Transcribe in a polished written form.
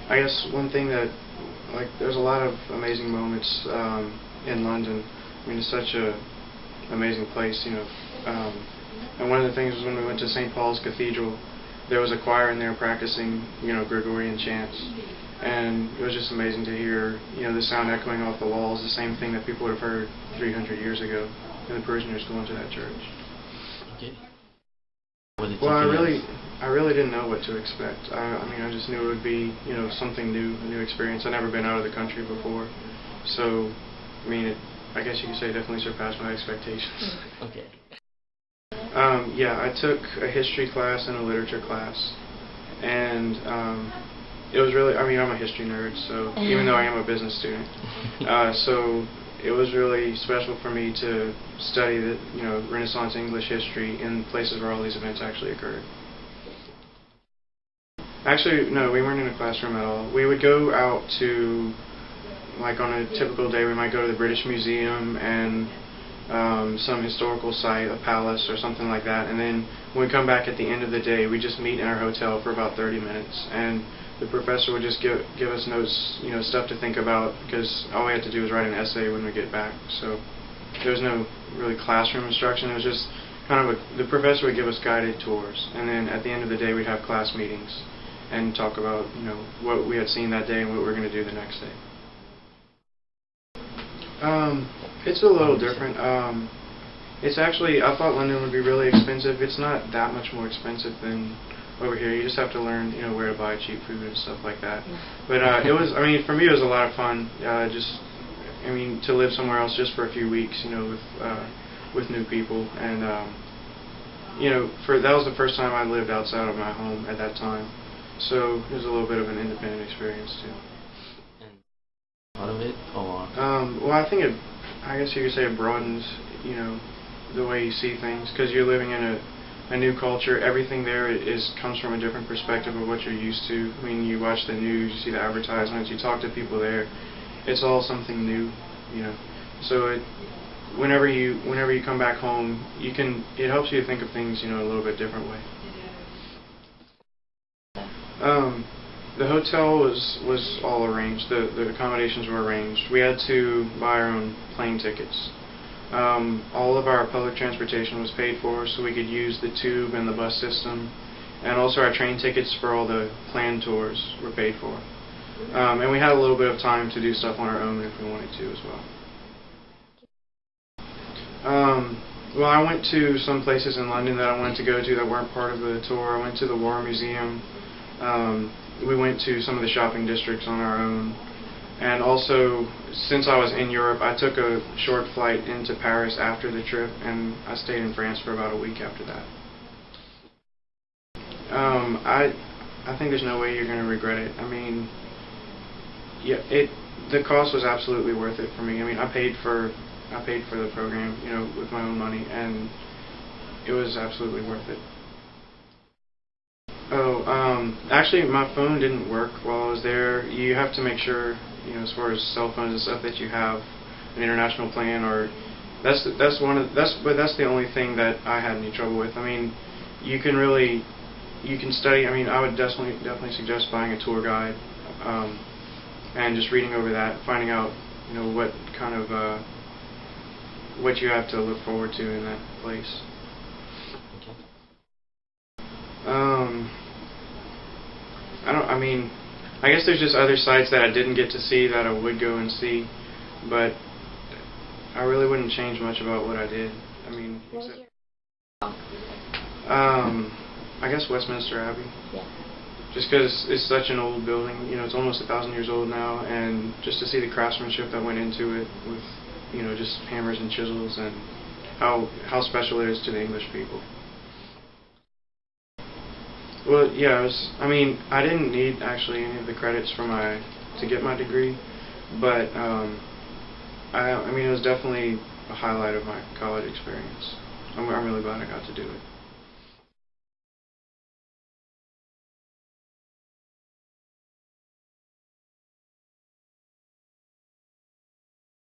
I guess one thing that, like, there's a lot of amazing moments in London. I mean, it's such a amazing place, you know. And one of the things was when we went to St. Paul's Cathedral, there was a choir in there practicing, you know, Gregorian chants. And it was just amazing to hear, you know, the sound echoing off the walls, the same thing that people would have heard 300 years ago in the parishioners going to that church. Okay. Well, I really didn't know what to expect. I mean, I just knew it would be, you know, something new, a new experience. I'd never been out of the country before. So, I mean, I guess you could say it definitely surpassed my expectations. Okay. Yeah, I took a history class and a literature class, and it was really, I mean, I'm a history nerd, so even though I am a business student, so it was really special for me to study the, you know, Renaissance English history in places where all these events actually occurred. Actually, no, we weren't in a classroom at all. We would go out to, like on a typical day, we might go to the British Museum and some historical site, a palace or something like that, and then when we come back at the end of the day, we just meet in our hotel for about 30 minutes, and the professor would just give us notes, you know, stuff to think about, because all we had to do was write an essay when we get back. So there was no really classroom instruction. It was just kind of the professor would give us guided tours, and then at the end of the day we'd have class meetings and talk about, you know, what we had seen that day and what we were going to do the next day. It's a little different. It's actually, I thought London would be really expensive. It's not that much more expensive than over here. You just have to learn, you know, where to buy cheap food and stuff like that. But it was, I mean, for me it was a lot of fun. Just, I mean, to live somewhere else just for a few weeks, you know, with new people, and you know, that was the first time I lived outside of my home at that time. So it was a little bit of an independent experience too. Out of it, or? Well, I think I guess you could say it broadens, you know, the way you see things, because you're living in a new culture. Everything there comes from a different perspective of what you're used to. I mean, you watch the news, you see the advertisements, you talk to people there. It's all something new, you know. So whenever you come back home, it helps you to think of things, you know, a little bit different way. The hotel was all arranged. The accommodations were arranged. We had to buy our own plane tickets. All of our public transportation was paid for, so we could use the tube and the bus system. And also our train tickets for all the planned tours were paid for. And we had a little bit of time to do stuff on our own if we wanted to as well. Well, I went to some places in London that I wanted to go to that weren't part of the tour. I went to the War Museum. We went to some of the shopping districts on our own. And also, since I was in Europe, I took a short flight into Paris after the trip, and I stayed in France for about a week after that. I think there's no way you're going to regret it. I mean, yeah, the cost was absolutely worth it for me. I mean, I paid for the program, you know, with my own money, and it was absolutely worth it. Actually, my phone didn't work while I was there. You have to make sure, you know, as far as cell phones and stuff, that you have an international plan, or that's the only thing that I had any trouble with. I mean, you can study. I mean, I would definitely suggest buying a tour guide, and just reading over that, finding out, you know, what kind of what you have to look forward to in that place. I guess there's just other sites that I didn't get to see that I would go and see, but I really wouldn't change much about what I did. I mean, except, I guess Westminster Abbey. Yeah. Just because it's such an old building, you know, it's almost 1,000 years old now, and just to see the craftsmanship that went into it with, you know, just hammers and chisels, and how special it is to the English people. Well, yeah, I mean, I didn't need actually any of the credits to get my degree, but I mean, it was definitely a highlight of my college experience. I'm really glad I got to do it.